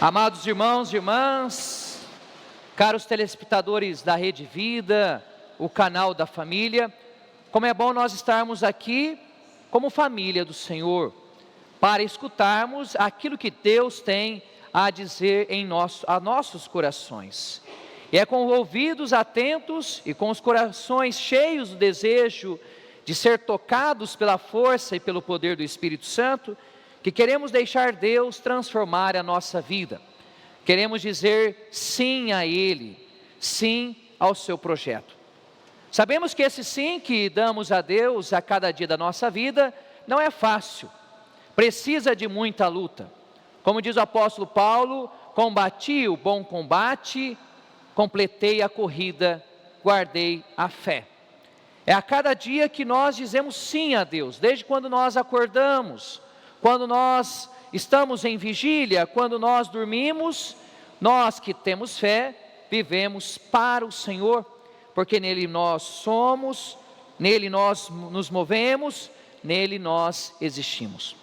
Amados irmãos e irmãs, caros telespectadores da Rede Vida, o canal da família, como é bom nós estarmos aqui como família do Senhor, para escutarmos aquilo que Deus tem a dizer a nossos corações. E é com ouvidos atentos e com os corações cheios do desejo de ser tocados pela força e pelo poder do Espírito Santo, que queremos deixar Deus transformar a nossa vida. Queremos dizer sim a Ele, sim ao seu projeto. Sabemos que esse sim que damos a Deus a cada dia da nossa vida não é fácil, precisa de muita luta. Como diz o apóstolo Paulo, combati o bom combate, completei a corrida, guardei a fé. É a cada dia que nós dizemos sim a Deus, desde quando nós acordamos, quando nós estamos em vigília, quando nós dormimos, nós que temos fé, vivemos para o Senhor, porque nele nós somos, nele nós nos movemos, nele nós existimos.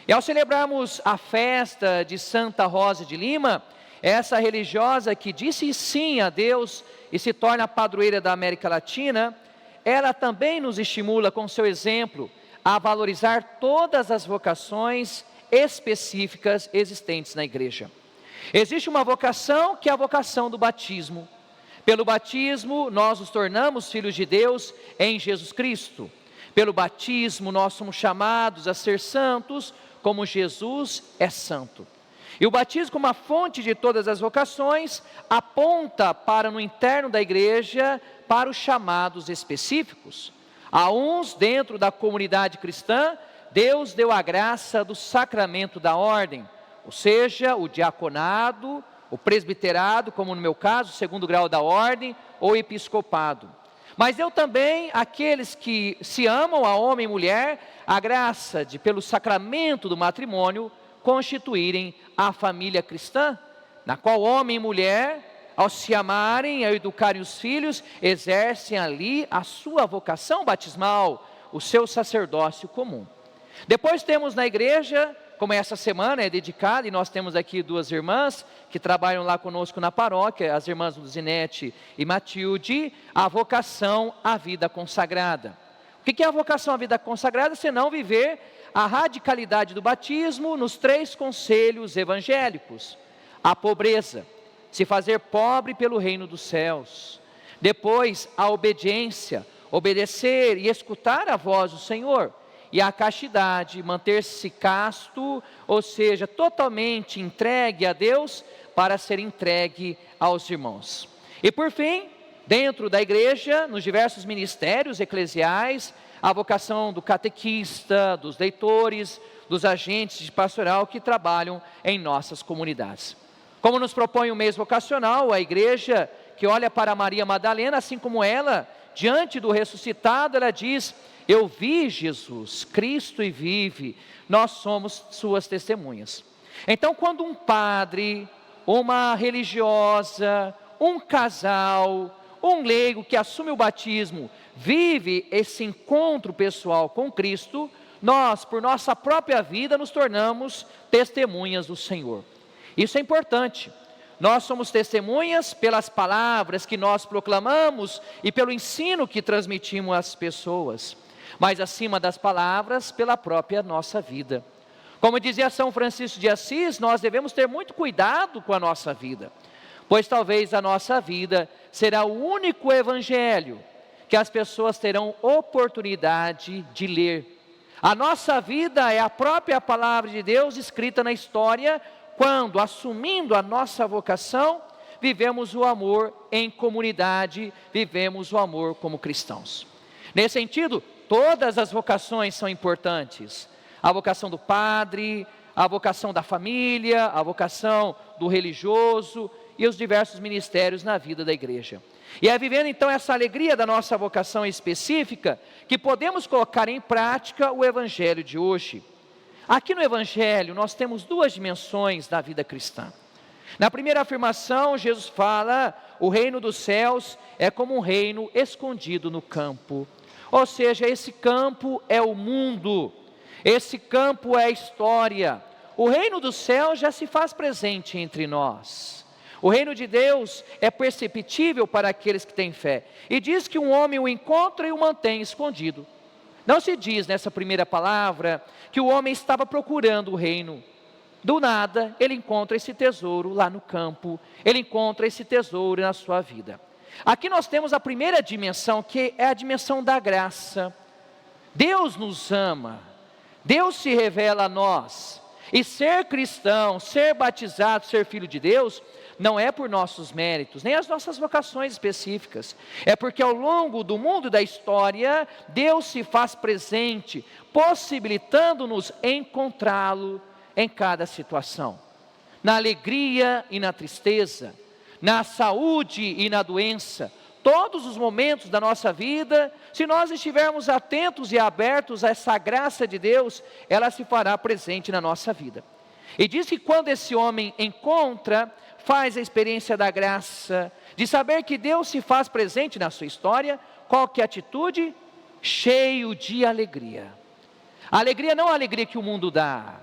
E ao celebrarmos a festa de Santa Rosa de Lima, essa religiosa que disse sim a Deus e se torna a padroeira da América Latina, ela também nos estimula com seu exemplo a valorizar todas as vocações específicas existentes na igreja. Existe uma vocação que é a vocação do batismo. Pelo batismo nós nos tornamos filhos de Deus em Jesus Cristo. Pelo batismo nós somos chamados a ser santos como Jesus é santo. E o batismo, como a fonte de todas as vocações, aponta para no interno da igreja para os chamados específicos. A uns dentro da comunidade cristã, Deus deu a graça do sacramento da ordem, ou seja, o diaconado, o presbiterado, como no meu caso, o segundo grau da ordem, ou episcopado. Mas deu também àqueles que se amam, a homem e mulher, a graça de, pelo sacramento do matrimônio, constituírem a família cristã, na qual homem e mulher, ao se amarem, ao educarem os filhos, exercem ali a sua vocação batismal, o seu sacerdócio comum. Depois temos na igreja, como essa semana é dedicada, e nós temos aqui duas irmãs que trabalham lá conosco na paróquia, as irmãs Luzinete e Matilde, a vocação à vida consagrada. O que é a vocação à vida consagrada? Senão viver a radicalidade do batismo nos 3 conselhos evangélicos: a pobreza, se fazer pobre pelo reino dos céus. Depois, a obediência, obedecer e escutar a voz do Senhor. E a castidade, manter-se casto, ou seja, totalmente entregue a Deus para ser entregue aos irmãos. E por fim, dentro da igreja, nos diversos ministérios eclesiais, a vocação do catequista, dos leitores, dos agentes de pastoral que trabalham em nossas comunidades. Como nos propõe o mês vocacional, a igreja que olha para Maria Madalena, assim como ela, diante do ressuscitado, ela diz: eu vi Jesus, Cristo e vive, nós somos suas testemunhas. Então, quando um padre, uma religiosa, um casal, um leigo que assume o batismo, vive esse encontro pessoal com Cristo, nós, por nossa própria vida, nos tornamos testemunhas do Senhor. Isso é importante. Nós somos testemunhas pelas palavras que nós proclamamos e pelo ensino que transmitimos às pessoas, mas acima das palavras, pela própria nossa vida. Como dizia São Francisco de Assis, nós devemos ter muito cuidado com a nossa vida, pois talvez a nossa vida será o único evangelho que as pessoas terão oportunidade de ler. A nossa vida é a própria palavra de Deus escrita na história, quando, assumindo a nossa vocação, vivemos o amor em comunidade, vivemos o amor como cristãos. Nesse sentido, todas as vocações são importantes. A vocação do padre, a vocação da família, a vocação do religioso e os diversos ministérios na vida da igreja. E é vivendo então essa alegria da nossa vocação específica que podemos colocar em prática o evangelho de hoje. Aqui no evangelho nós temos 2 dimensões da vida cristã. Na primeira afirmação, Jesus fala: o reino dos céus é como um reino escondido no campo. Ou seja, esse campo é o mundo, esse campo é a história. o reino do céu já se faz presente entre nós. O reino de Deus é perceptível para aqueles que têm fé. E diz que um homem o encontra e o mantém escondido. Não se diz nessa primeira palavra que o homem estava procurando o reino. Do nada, ele encontra esse tesouro lá no campo. Ele encontra esse tesouro na sua vida. Aqui nós temos a primeira dimensão, que é a dimensão da graça. Deus nos ama. Deus se revela a nós. E ser cristão, ser batizado, ser filho de Deus, não é por nossos méritos, nem as nossas vocações específicas. É porque ao longo do mundo da história, Deus se faz presente, possibilitando-nos encontrá-lo em cada situação. Na alegria e na tristeza, na saúde e na doença, todos os momentos da nossa vida, se nós estivermos atentos e abertos a essa graça de Deus, ela se fará presente na nossa vida. E diz que quando esse homem encontra, faz a experiência da graça, de saber que Deus se faz presente na sua história, qual que é a atitude? Cheio de alegria. A alegria não é a alegria que o mundo dá.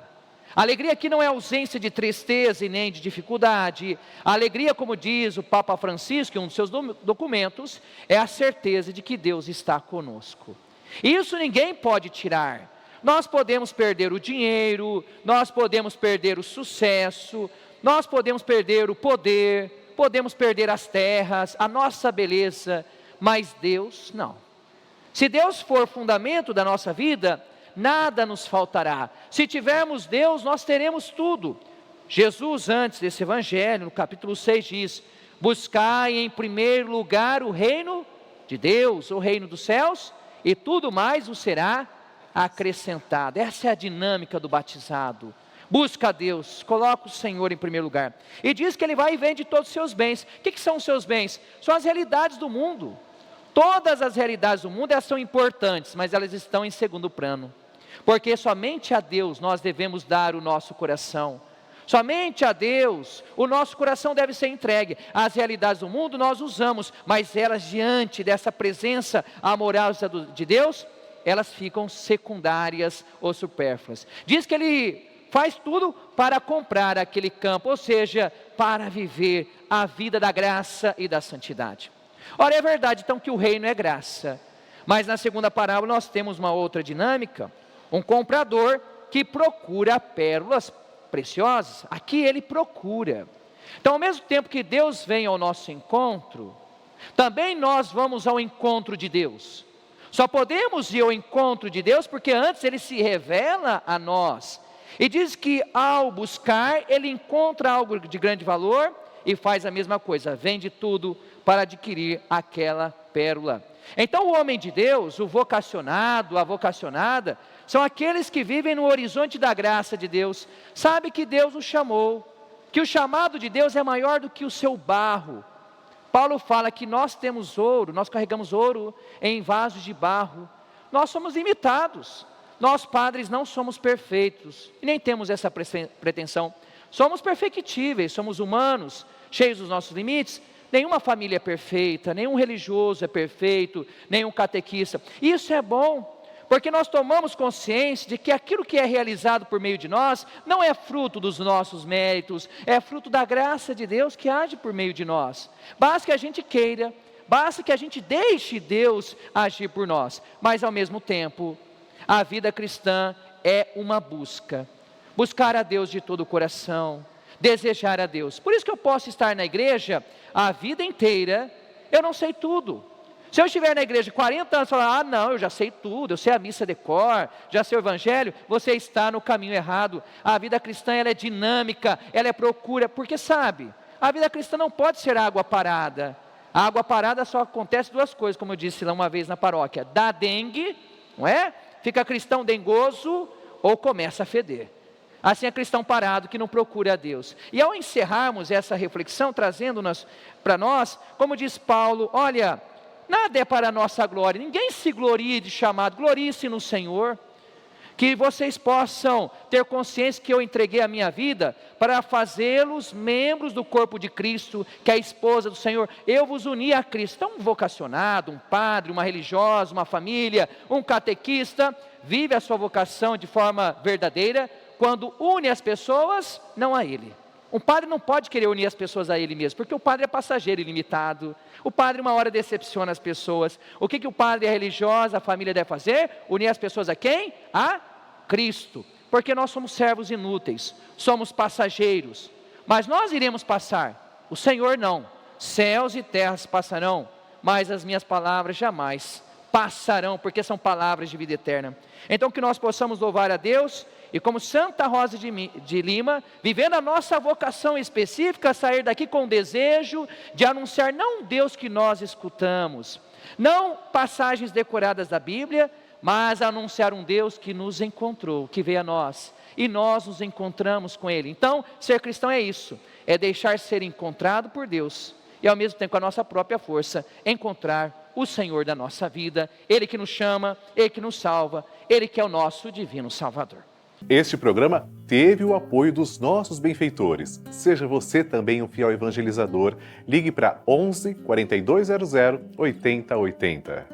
A alegria aqui não é ausência de tristeza e nem de dificuldade. A alegria, como diz o Papa Francisco em um dos seus documentos, é a certeza de que Deus está conosco. Isso ninguém pode tirar. Nós podemos perder o dinheiro, nós podemos perder o sucesso, nós podemos perder o poder, podemos perder as terras, a nossa beleza, mas Deus não. Se Deus for fundamento da nossa vida, nada nos faltará. Se tivermos Deus, nós teremos tudo. Jesus, antes desse evangelho, no capítulo 6 diz: buscai em primeiro lugar o reino de Deus, o reino dos céus, e tudo mais vos será acrescentado. Essa é a dinâmica do batizado. Busca a Deus, coloca o Senhor em primeiro lugar. E diz que Ele vai e vende todos os seus bens. O que são os seus bens? São as realidades do mundo. Todas as realidades do mundo, elas são importantes, mas elas estão em segundo plano. Porque somente a Deus nós devemos dar o nosso coração. Somente a Deus o nosso coração deve ser entregue. As realidades do mundo nós usamos, mas elas diante dessa presença amorosa de Deus, elas ficam secundárias ou supérfluas. Diz que Ele faz tudo para comprar aquele campo, ou seja, para viver a vida da graça e da santidade. Ora, é verdade então que o reino é graça, mas na segunda parábola nós temos uma outra dinâmica, um comprador que procura pérolas preciosas. Aqui ele procura. Então, ao mesmo tempo que Deus vem ao nosso encontro, também nós vamos ao encontro de Deus. Só podemos ir ao encontro de Deus porque antes Ele se revela a nós. E diz que ao buscar, ele encontra algo de grande valor e faz a mesma coisa, vende tudo para adquirir aquela pérola. Então o homem de Deus, o vocacionado, a vocacionada, são aqueles que vivem no horizonte da graça de Deus, sabe que Deus o chamou, que o chamado de Deus é maior do que o seu barro. Paulo fala que nós temos ouro, nós carregamos ouro em vasos de barro, nós somos limitados. Nós padres não somos perfeitos, e nem temos essa pretensão. Somos perfectíveis, somos humanos, cheios dos nossos limites. Nenhuma família é perfeita, nenhum religioso é perfeito, nenhum catequista. Isso é bom, porque nós tomamos consciência de que aquilo que é realizado por meio de nós, não é fruto dos nossos méritos, é fruto da graça de Deus que age por meio de nós. Basta que a gente queira, basta que a gente deixe Deus agir por nós, mas ao mesmo tempo, a vida cristã é uma busca. Buscar a Deus de todo o coração. Desejar a Deus. Por isso que eu posso estar na igreja a vida inteira. Eu não sei tudo. Se eu estiver na igreja 40 anos e falar, não, eu já sei tudo. Eu sei a missa de cor, já sei o evangelho. Você está no caminho errado. A vida cristã ela é dinâmica. Ela é procura. Porque sabe, a vida cristã não pode ser água parada. A água parada só acontece duas coisas. Como eu disse lá uma vez na paróquia. Dá dengue, não é? Fica cristão dengoso ou começa a feder. Assim é cristão parado que não procura a Deus. E ao encerrarmos essa reflexão, trazendo-nos para nós, como diz Paulo, olha, nada é para a nossa glória, ninguém se glorie de chamado, glorie-se no Senhor. Que vocês possam ter consciência que eu entreguei a minha vida para fazê-los membros do corpo de Cristo, que é a esposa do Senhor. Eu vos uni a Cristo. Então um vocacionado, um padre, uma religiosa, uma família, um catequista, vive a sua vocação de forma verdadeira, quando une as pessoas, não a Ele. Um padre não pode querer unir as pessoas a Ele mesmo, porque o padre é passageiro ilimitado. O padre uma hora decepciona as pessoas. O que o padre religioso, a família deve fazer? Unir as pessoas a quem? A Cristo. Porque nós somos servos inúteis, somos passageiros. Mas nós iremos passar, o Senhor não. Céus e terras passarão, mas as minhas palavras jamais passarão, porque são palavras de vida eterna. Então que nós possamos louvar a Deus, e como Santa Rosa de Lima, vivendo a nossa vocação específica, sair daqui com o desejo de anunciar não um Deus que nós escutamos, não passagens decoradas da Bíblia, mas anunciar um Deus que nos encontrou, que veio a nós, e nós nos encontramos com Ele. Então, ser cristão é isso, é deixar ser encontrado por Deus, e ao mesmo tempo com a nossa própria força, encontrar o Senhor da nossa vida, Ele que nos chama, Ele que nos salva, Ele que é o nosso divino Salvador. Este programa teve o apoio dos nossos benfeitores. Seja você também um fiel evangelizador. Ligue para 11 4200 8080.